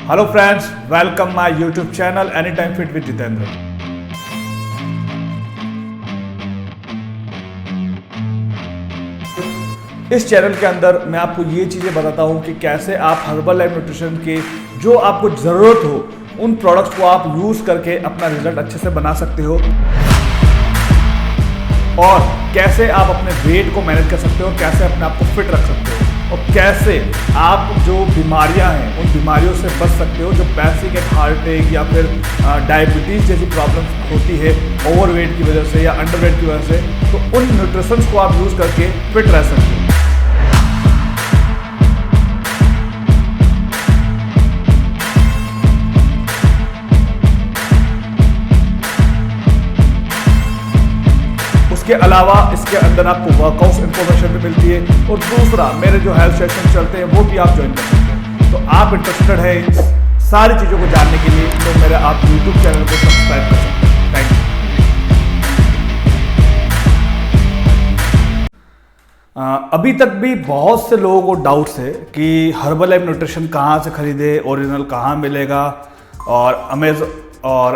Hello friends, welcome my YouTube channel any time fit with Jitendra. इस channel के अंदर मैं आपको ये चीज़ें बताता हूँ कि कैसे आप हर्बल लाइफ न्यूट्रिशन के जो आपको ज़रूरत हो उन प्रोडक्ट्स को आप यूज़ करके अपना रिजल्ट अच्छे से बना सकते हो और कैसे आप अपने वेट को मैनेज कर सकते हो, कैसे अपने आप को फिट रख सकते हो और कैसे आप जो बीमारियां हैं उन बीमारियों से बच सकते हो जो बेसिक एक हार्ट अटैक या फिर डायबिटीज़ जैसी प्रॉब्लम्स होती है ओवरवेट की वजह से या अंडरवेट की वजह से। तो उन न्यूट्रिशंस को आप यूज़ करके फिट रह सकते हो। इसके अलावा इसके अंदर आपको वर्कआउट इन्फॉर्मेशन भी मिलती है और दूसरा मेरे जो हेल्थ सेशन चलते हैं वो भी आप ज्वाइन कर सकते हैं। तो आप इंटरेस्टेड है इन सारी चीज़ों को जानने के लिए तो मेरे आप यूट्यूब चैनल को सब्सक्राइब कर सकते हैं। Thank you. अभी तक भी बहुत से लोगों को डाउट्स है कि हर्बल लाइफ न्यूट्रिशन कहाँ से खरीदे, ओरिजिनल कहाँ मिलेगा और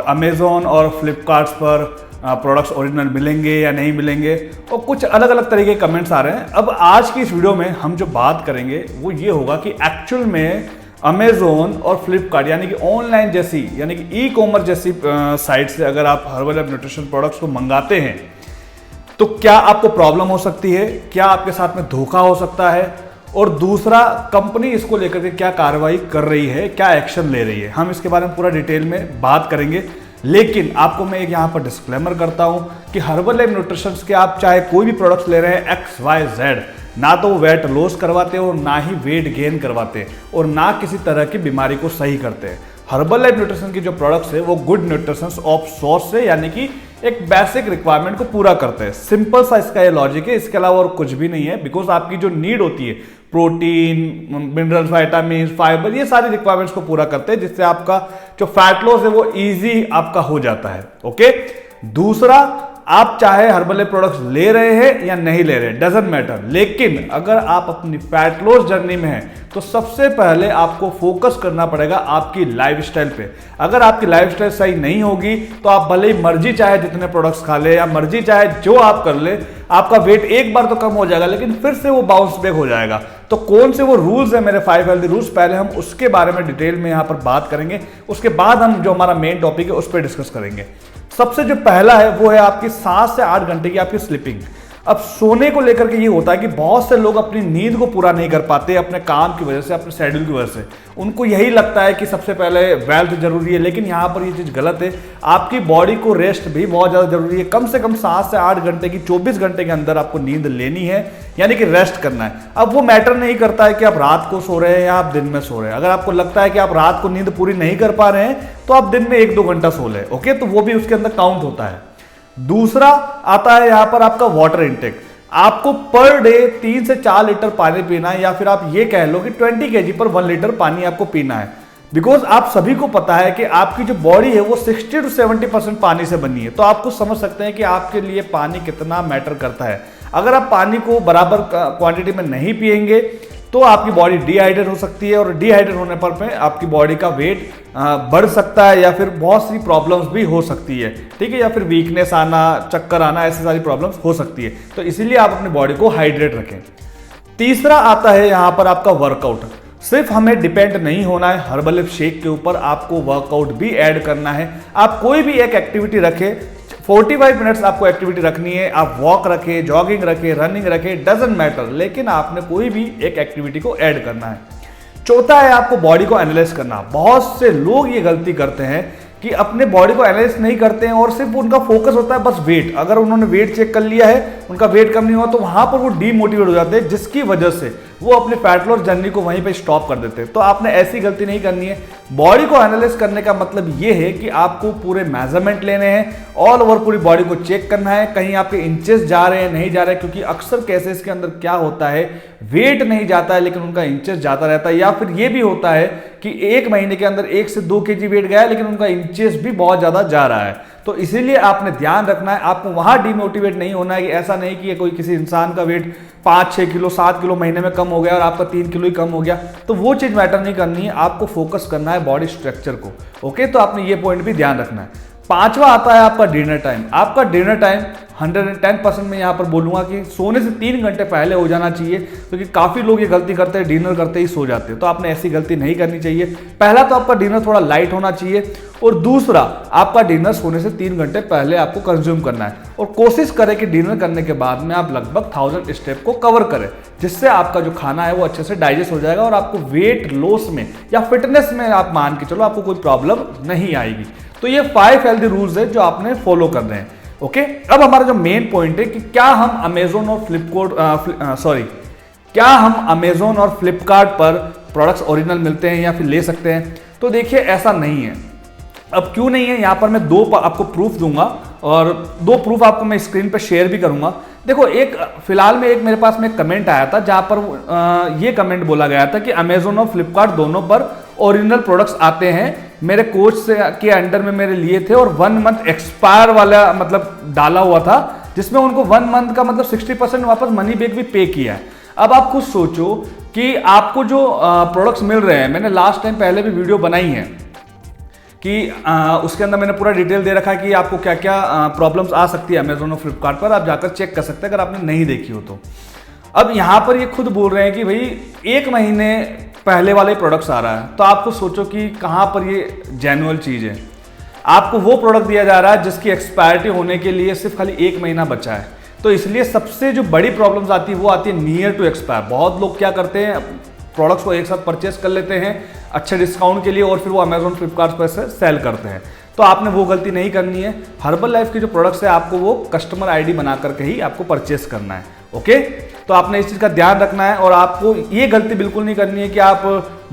अमेज़ॉन और फ्लिपकार्ट्स पर प्रोडक्ट्स ओरिजिनल मिलेंगे या नहीं मिलेंगे और कुछ अलग अलग तरह के कमेंट्स आ रहे हैं। अब आज की इस वीडियो में हम जो बात करेंगे वो ये होगा कि एक्चुअल में अमेज़ॉन और फ्लिपकार्ट यानी कि ऑनलाइन जैसी यानी कि ई कॉमर्स जैसी साइट से अगर आप हर्बल लाइफ न्यूट्रिशन प्रोडक्ट्स को मंगाते हैं तो क्या आपको प्रॉब्लम हो सकती है, क्या आपके साथ में धोखा हो सकता है और दूसरा कंपनी इसको लेकर के क्या कार्रवाई कर रही है, क्या एक्शन ले रही है, हम इसके बारे में पूरा डिटेल में बात करेंगे। लेकिन आपको मैं एक यहाँ पर डिस्क्लेमर करता हूँ कि हर्बल लाइफ न्यूट्रिशन के आप चाहे कोई भी प्रोडक्ट्स ले रहे हैं XYZ, ना तो वो वेट लॉस करवाते हैं और ना ही वेट गेन करवाते हैं और ना किसी तरह की बीमारी को सही करते हैं। हर्बल लाइफ न्यूट्रिशन की जो प्रोडक्ट्स है वो गुड न्यूट्रिशन ऑफ सोर्स से यानी कि एक बेसिक रिक्वायरमेंट को पूरा करते हैं। सिंपल सा इसका ये लॉजिक है, इसके अलावा और कुछ भी नहीं है। बिकॉज आपकी जो नीड होती है प्रोटीन, मिनरल्स, विटामिन, फाइबर, ये सारी रिक्वायरमेंट्स को पूरा करते हैं जिससे आपका जो फैट लॉस है वो इजी आपका हो जाता है। ओके, दूसरा आप चाहे हर्बल लाइफ प्रोडक्ट्स ले रहे हैं या नहीं ले रहे डजंट मैटर, लेकिन अगर आप अपनी फैट लॉस जर्नी में हैं तो सबसे पहले आपको फोकस करना पड़ेगा आपकी लाइफस्टाइल पे। अगर आपकी लाइफस्टाइल सही नहीं होगी तो आप भले ही मर्जी चाहे जितने प्रोडक्ट्स खा ले या मर्जी चाहे जो आप कर ले, आपका वेट एक बार तो कम हो जाएगा लेकिन फिर से वो बाउंस बैक हो जाएगा। तो कौन से वो रूल्स है मेरे 5 हेल्दी रूल्स, पहले हम उसके बारे में डिटेल में यहाँ पर बात करेंगे, उसके बाद हम जो हमारा मेन टॉपिक है उस पर डिस्कस करेंगे। सबसे जो पहला है वो है आपकी 7 से 8 घंटे की आपकी स्लीपिंग। अब सोने को लेकर के ये होता है कि बहुत से लोग अपनी नींद को पूरा नहीं कर पाते अपने काम की वजह से, अपने शेड्यूल की वजह से। उनको यही लगता है कि सबसे पहले वेल्थ जरूरी है, लेकिन यहाँ पर ये चीज़ गलत है। आपकी बॉडी को रेस्ट भी बहुत ज़्यादा जरूरी है। कम से कम 7 से 8 घंटे की 24 घंटे के अंदर आपको नींद लेनी है, यानी कि रेस्ट करना है। अब वो मैटर नहीं करता है कि आप रात को सो रहे हैं या आप दिन में सो रहे हैं। अगर आपको लगता है कि आप रात को नींद पूरी नहीं कर पा रहे हैं तो आप दिन में 1-2 घंटा सो लें। ओके, तो वो भी उसके अंदर काउंट होता है। दूसरा आता है यहाँ पर आपका वाटर इंटेक। आपको पर डे 3 से 4 लीटर पानी पीना है, या फिर आप ये कह लो कि 20 kg पर 1 लीटर पानी आपको पीना है। बिकॉज आप सभी को पता है कि आपकी जो बॉडी है वो 60 to 70% पानी से बनी है। तो आपको समझ सकते हैं कि आपके लिए पानी कितना मैटर करता है। अगर आप पानी को बराबर क्वांटिटी में नहीं पिएंगे तो आपकी बॉडी डिहाइड्रेट हो सकती है और डिहाइड्रेट होने पर आपकी बॉडी का वेट बढ़ सकता है या फिर बहुत सी प्रॉब्लम्स भी हो सकती है, ठीक है, या फिर वीकनेस आना, चक्कर आना, ऐसी सारी प्रॉब्लम्स हो सकती है। तो इसीलिए आप अपनी बॉडी को हाइड्रेट रखें। तीसरा आता है यहाँ पर आपका वर्कआउट। सिर्फ हमें डिपेंड नहीं होना है हर्बल लाइफ शेक के ऊपर, आपको वर्कआउट भी ऐड करना है। आप कोई भी एक एक्टिविटी रखें, 45 मिनट्स आपको एक्टिविटी रखनी है। आप वॉक रखें, जॉगिंग रखें, रनिंग रखें, डजंट मैटर, लेकिन आपने कोई भी एक एक्टिविटी को ऐड करना है। चौथा है आपको बॉडी को एनालाइज करना। बहुत से लोग ये गलती करते हैं कि अपने बॉडी को एनालाइज नहीं करते हैं और सिर्फ उनका फोकस होता है बस वेट। अगर उन्होंने वेट चेक कर लिया है, उनका वेट कम नहीं हुआ, तो वहां पर वो डीमोटिवेट हो जाते हैं, जिसकी वजह से वो अपने फैट लॉस जर्नी को वहीं पे स्टॉप कर देते हैं। तो आपने ऐसी गलती नहीं करनी है। बॉडी को एनालाइज करने का मतलब ये है कि आपको पूरे मेजरमेंट लेने हैं, ऑल ओवर पूरी बॉडी को चेक करना है, कहीं आपके इंचेस जा रहे हैं नहीं जा रहे हैं, क्योंकि अक्सर केसेस के अंदर क्या होता है वेट नहीं जाता है लेकिन उनका इंचेस जाता रहता है। या फिर ये भी होता है कि 1 महीने के अंदर 1 से 2 kg वेट गया है लेकिन उनका इंचेस भी बहुत ज्यादा जा रहा है। तो इसीलिए आपने ध्यान रखना है, आपको वहां डिमोटिवेट नहीं होना है कि ऐसा नहीं कि कोई किसी इंसान का वेट 5-6 किलो 7 किलो महीने में कम हो गया और आपका 3 किलो ही कम हो गया, तो वो चीज़ मैटर नहीं करनी है, आपको फोकस करना है बॉडी स्ट्रक्चर को। ओके, तो आपने ये पॉइंट भी ध्यान रखना है। पांचवा आता है आपका डिनर टाइम। आपका डिनर टाइम 110% में यहाँ पर बोलूँगा कि सोने से 3 घंटे पहले हो जाना चाहिए, क्योंकि काफ़ी लोग ये गलती करते हैं, डिनर करते ही सो जाते हैं। तो आपने ऐसी गलती नहीं करनी चाहिए। पहला तो आपका डिनर थोड़ा लाइट होना चाहिए, और दूसरा आपका डिनर सोने से 3 घंटे पहले आपको कंज्यूम करना है। और कोशिश करें कि डिनर करने के बाद में आप लगभग 1000 स्टेप को कवर करें, जिससे आपका जो खाना है वो अच्छे से डाइजेस्ट हो जाएगा और आपको वेट लॉस में या फिटनेस में आप मान के चलो आपको कोई प्रॉब्लम नहीं आएगी। तो ये 5 हेल्दी रूल्स है जो आपने फॉलो करने हैं। ओके, अब हमारा जो मेन पॉइंट है कि क्या हम अमेजोन और फ्लिपकार्ट पर प्रोडक्ट्स ओरिजिनल मिलते हैं या फिर ले सकते हैं? तो देखिए, ऐसा नहीं है। अब क्यों नहीं है, यहाँ पर मैं 2 आपको प्रूफ दूंगा और 2 प्रूफ आपको मैं स्क्रीन पर शेयर भी करूंगा। देखो, एक फिलहाल में एक मेरे पास में कमेंट आया था जहां पर ये कमेंट बोला गया था कि अमेजोन और फ्लिपकार्ट दोनों पर ओरिजिनल प्रोडक्ट्स आते हैं, मेरे कोच से के अंडर में मेरे लिए थे और 1 मंथ एक्सपायर वाला मतलब डाला हुआ था, जिसमें उनको 1 मंथ का मतलब 60% वापस मनी बैक भी पे किया है। अब आप खुद सोचो कि आपको जो प्रोडक्ट्स मिल रहे हैं, मैंने लास्ट टाइम पहले भी वीडियो बनाई है कि उसके अंदर मैंने पूरा डिटेल दे रखा है कि आपको क्या क्या प्रॉब्लम्स आ सकती है अमेजोन और फ्लिपकार्ट पर, आप जाकर चेक कर सकते हैं अगर आपने नहीं देखी हो तो। अब यहाँ पर ये खुद बोल रहे हैं कि भाई 1 महीने पहले वाले प्रोडक्ट्स आ रहा है, तो आपको सोचो कि कहाँ पर ये जेन्युइन चीज़ है। आपको वो प्रोडक्ट दिया जा रहा है जिसकी एक्सपायरिटी होने के लिए सिर्फ खाली 1 महीना बचा है। तो इसलिए सबसे जो बड़ी प्रॉब्लम्स आती है वो आती है नियर टू एक्सपायर। बहुत लोग क्या करते हैं, प्रोडक्ट्स को एक साथ परचेस कर लेते हैं अच्छे डिस्काउंट के लिए और फिर वो अमेजोन फ्लिपकार्ट पर से सेल करते हैं। तो आपने वो गलती नहीं करनी है। हर्बल लाइफ के जो प्रोडक्ट्स है आपको वो कस्टमर आईडी बना करके ही आपको परचेस करना है। ओके, तो आपने इस चीज़ का ध्यान रखना है और आपको ये गलती बिल्कुल नहीं करनी है कि आप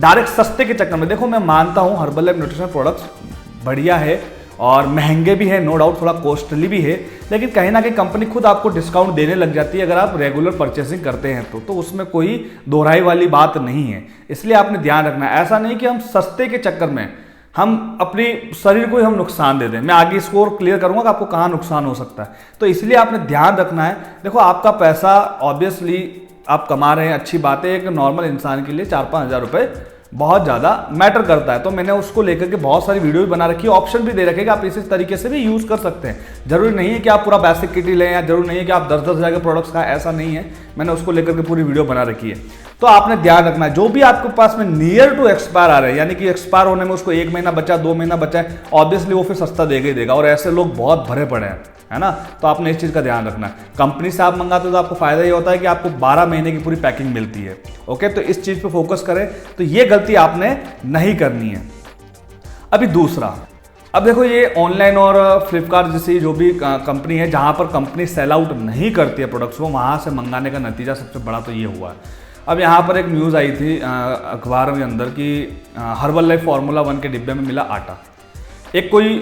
डायरेक्ट सस्ते के चक्कर में। देखो, मैं मानता हूँ हर्बल लाइफ न्यूट्रिशन प्रोडक्ट्स बढ़िया है और महंगे भी है, नो डाउट थोड़ा कॉस्टली भी है, लेकिन कहीं ना कहीं कंपनी खुद आपको डिस्काउंट देने लग जाती है अगर आप रेगुलर परचेसिंग करते हैं तो उसमें कोई दोहराई वाली बात नहीं है। इसलिए आपने ध्यान रखना है, ऐसा नहीं कि हम सस्ते के चक्कर में हम अपने शरीर को ही हम नुकसान दे दें। मैं आगे इसको और क्लियर करूंगा कि आपको कहाँ नुकसान हो सकता है। तो इसलिए आपने ध्यान रखना है। देखो, आपका पैसा ऑब्वियसली आप कमा रहे हैं, अच्छी बात है। एक नॉर्मल इंसान के लिए 4-5 हज़ार रुपये बहुत ज़्यादा मैटर करता है। तो मैंने उसको लेकर के बहुत सारी वीडियो भी बना रखी है, ऑप्शन भी दे रखे कि आप इसी तरीके से भी यूज़ कर सकते हैं। जरूरी नहीं है कि आप पूरा बेसिक किट ही लें या जरूरी नहीं है कि आप 10-10 हज़ार के प्रोडक्ट्स का, ऐसा नहीं है। मैंने उसको लेकर के पूरी वीडियो बना रखी है। तो आपने ध्यान रखना है, जो भी आपके पास में नियर टू एक्सपायर आ रहे हैं, यानी कि एक्सपायर होने में उसको 1 महीना बचा, 2 महीना बचा है, ऑब्वियसली वो फिर सस्ता देगा ही देगा और ऐसे लोग बहुत भरे पड़े हैं, है ना। तो आपने इस चीज़ का ध्यान रखना है। कंपनी से आप मंगाते हो तो आपको फायदा ये होता है कि आपको 12 महीने की पूरी पैकिंग मिलती है। ओके, तो इस चीज़ पे फोकस करें। तो ये गलती आपने नहीं करनी है। अभी दूसरा, अब देखो, ये ऑनलाइन और फ्लिपकार्ट जैसी जो भी कंपनी है जहाँ पर कंपनी सेल आउट नहीं करती है प्रोडक्ट्स को, वहाँ से मंगाने का नतीजा सबसे बड़ा तो ये हुआ है। अब यहाँ पर एक न्यूज़ आई थी अखबार के अंदर कि हर्बल लाइफ फार्मूला 1 के डिब्बे में मिला आटा। एक कोई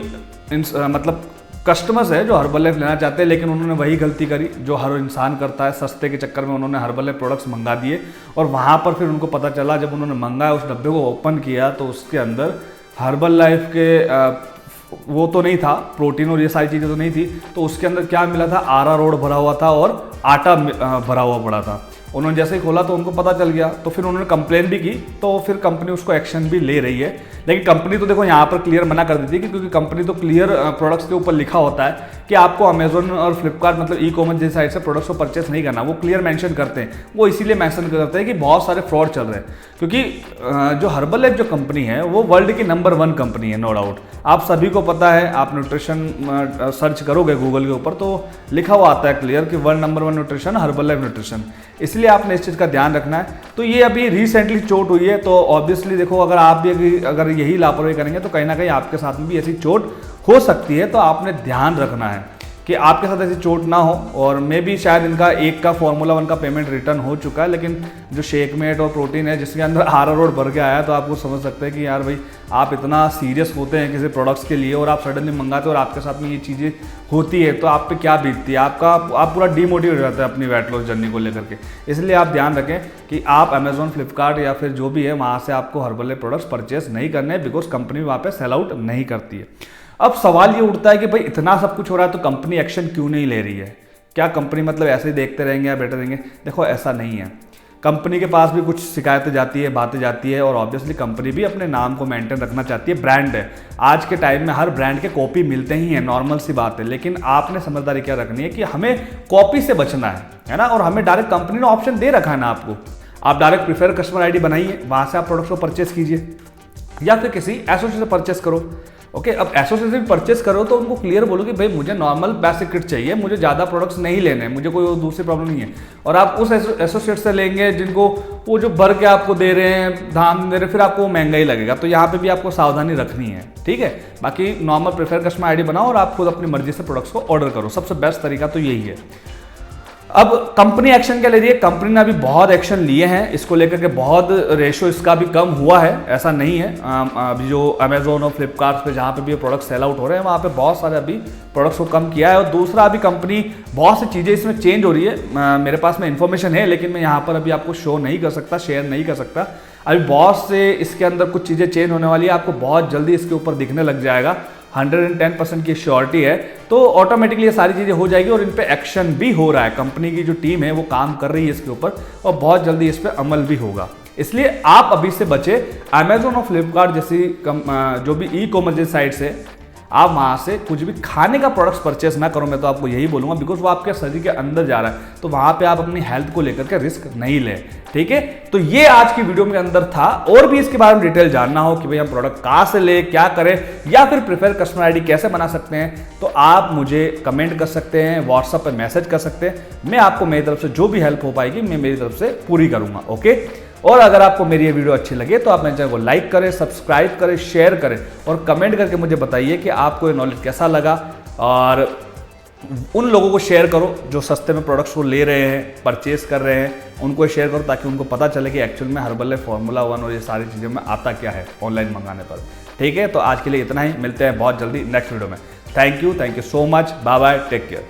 मतलब कस्टमर्स है जो हर्बल लाइफ लेना चाहते हैं, लेकिन उन्होंने वही गलती करी जो हर इंसान करता है, सस्ते के चक्कर में उन्होंने हर्बल लाइफ प्रोडक्ट्स मंगा दिए और वहाँ पर फिर उनको पता चला, जब उन्होंने मंगाया, उस डब्बे को ओपन किया तो उसके अंदर हर्बल लाइफ के वो तो नहीं था, प्रोटीन और ये सारी चीज़ें तो नहीं थी। तो उसके अंदर क्या मिला था, आरा रोड भरा हुआ था और आटा भरा हुआ पड़ा था। उन्होंने जैसे ही खोला तो उनको पता चल गया, तो फिर उन्होंने कंप्लेन भी की, तो फिर कंपनी उसको एक्शन भी ले रही है। लेकिन कंपनी तो देखो यहाँ पर क्लियर मना कर दी थी, क्योंकि कंपनी तो क्लियर प्रोडक्ट्स के ऊपर लिखा होता है कि आपको अमेजोन और फ्लिपकार्ट मतलब ई कॉमर्स जैसी साइट से प्रोडक्ट्स को परचेस नहीं करना। वो क्लियर मेंशन करते हैं, वो इसीलिए मेंशन करते हैं कि बहुत सारे फ्रॉड चल रहे हैं। क्योंकि जो हर्बल लाइफ जो कंपनी है वो वर्ल्ड की नंबर 1 कंपनी है, नो डाउट। आप सभी को पता है, आप न्यूट्रिशन सर्च करोगे गूगल के ऊपर तो लिखा हुआ आता है क्लियर कि world number 1 nutrition herbal life nutrition. इसलिए आपने इस चीज़ का ध्यान रखना है। तो ये अभी रिसेंटली चोट हुई है, तो ऑब्वियसली देखो, अगर आप भी अगर यही लापरवाही करेंगे तो कहीं ना कहीं आपके साथ में भी ऐसी चोट हो सकती है। तो आपने ध्यान रखना है कि आपके साथ ऐसी चोट ना हो। और मे भी शायद इनका एक का फार्मूला 1 का पेमेंट रिटर्न हो चुका है, लेकिन जो शेकमेट और प्रोटीन है जिसके अंदर आरा रोड भर के आया, तो आपको समझ सकते हैं कि यार भाई, आप इतना सीरियस होते हैं किसी प्रोडक्ट्स के लिए और आप सडनली मंगाते हो और आपके साथ में ये चीज़ें होती है, तो आप पे क्या बीतती है, आप पूरा डीमोटिवेट हो जाते हैं अपनी वेट लॉस जर्नी को लेकर के। इसलिए आप ध्यान रखें कि आप अमेजोन, फ्लिपकार्ट या फिर जो भी है वहाँ से आपको हर्बल लाइफ प्रोडक्ट्स परचेस नहीं करने, बिकॉज कंपनी वहाँ पे सेल आउट नहीं करती है। अब सवाल ये उठता है कि भाई इतना सब कुछ हो रहा है तो कंपनी एक्शन क्यों नहीं ले रही है, क्या कंपनी मतलब ऐसे ही देखते रहेंगे या बैठे रहेंगे? देखो ऐसा नहीं है, कंपनी के पास भी कुछ शिकायतें जाती है, बातें जाती है, और ऑब्वियसली कंपनी भी अपने नाम को मेंटेन रखना चाहती है। ब्रांड है, आज के टाइम में हर ब्रांड के कॉपी मिलते ही हैं, नॉर्मल सी बात है। लेकिन आपने समझदारी क्या रखनी है कि हमें कॉपी से बचना है ना, और हमें डायरेक्ट कंपनी ने ऑप्शन दे रखा है ना आपको, आप डायरेक्ट प्रीफर कस्टमर आईडी बनाइए, वहाँ से आप प्रोडक्ट्स को परचेस कीजिए या फिर किसी एसोसिएट से परचेस करो। ओके, अब एसोसिएट से परचेस करो तो उनको क्लियर बोलो कि भाई मुझे नॉर्मल बेसिक किट चाहिए, मुझे ज़्यादा प्रोडक्ट्स नहीं लेने, मुझे कोई दूसरी प्रॉब्लम नहीं है। और आप उस एसोसिएट से लेंगे जिनको वो जो भर के आपको दे रहे हैं, धाम दे रहे हैं, फिर आपको महंगा ही लगेगा। तो यहाँ पे भी आपको सावधानी रखनी है, ठीक है। बाकी नॉर्मल प्रेफर कस्टमर आईडी बनाओ और आप खुद अपनी मर्जी से प्रोडक्ट्स को ऑर्डर करो, सबसे बेस्ट तरीका तो यही है। अब कंपनी एक्शन क्या ले रही है? कंपनी ने अभी बहुत एक्शन लिए हैं इसको लेकर के, बहुत रेशो इसका भी कम हुआ है, ऐसा नहीं है। अभी जो अमेजोन और फ्लिपकार्ट पे जहाँ पे भी प्रोडक्ट सेल आउट हो रहे हैं वहाँ पे बहुत सारे अभी प्रोडक्ट्स को कम किया है। और दूसरा, अभी कंपनी बहुत सी चीज़ें इसमें चेंज हो रही है, मेरे पास में इन्फॉर्मेशन है लेकिन मैं यहाँ पर अभी आपको शो नहीं कर सकता, शेयर नहीं कर सकता। अभी बहुत से इसके अंदर कुछ चीज़ें चेंज होने वाली है, आपको बहुत जल्दी इसके ऊपर दिखने लग जाएगा। 110% की श्योरिटी है, तो ऑटोमेटिकली ये सारी चीज़ें हो जाएगी और इन पे एक्शन भी हो रहा है। कंपनी की जो टीम है वो काम कर रही है इसके ऊपर और बहुत जल्दी इस पे अमल भी होगा। इसलिए आप अभी से बचे। अमेजोन और फ्लिपकार्ट जैसी जो भी ई कॉमर्स साइट से आप वहाँ से कुछ भी खाने का प्रोडक्ट्स परचेस ना करो, मैं तो आपको यही बोलूँगा, बिकॉज वो आपके शरीर के अंदर जा रहा है, तो वहाँ पे आप अपनी हेल्थ को लेकर के रिस्क नहीं लें, ठीक है। तो ये आज की वीडियो में अंदर था। और भी इसके बारे में डिटेल जानना हो कि भाई हम प्रोडक्ट कहाँ से ले, क्या करें, या फिर प्रेफर कस्टमर आईडी कैसे बना सकते हैं, तो आप मुझे कमेंट कर सकते हैं, व्हाट्सएप पर मैसेज कर सकते हैं। मैं आपको मेरी तरफ से जो भी हेल्प हो पाएगी मैं मेरी तरफ से पूरी करूँगा, ओके। और अगर आपको मेरी ये वीडियो अच्छी लगे तो आप मेरे चैनल को लाइक करें, सब्सक्राइब करें, शेयर करें और कमेंट करके मुझे बताइए कि आपको ये नॉलेज कैसा लगा। और उन लोगों को शेयर करो जो सस्ते में प्रोडक्ट्स को ले रहे हैं, परचेस कर रहे हैं, उनको शेयर करो ताकि उनको पता चले कि एक्चुअल में हर्बललाइफ फार्मूला 1 और ये सारी चीज़ों में आता क्या है ऑनलाइन मंगाने पर, ठीक है। तो आज के लिए इतना ही, मिलते हैं बहुत जल्दी नेक्स्ट वीडियो में। Thank you so much, bye bye, take care.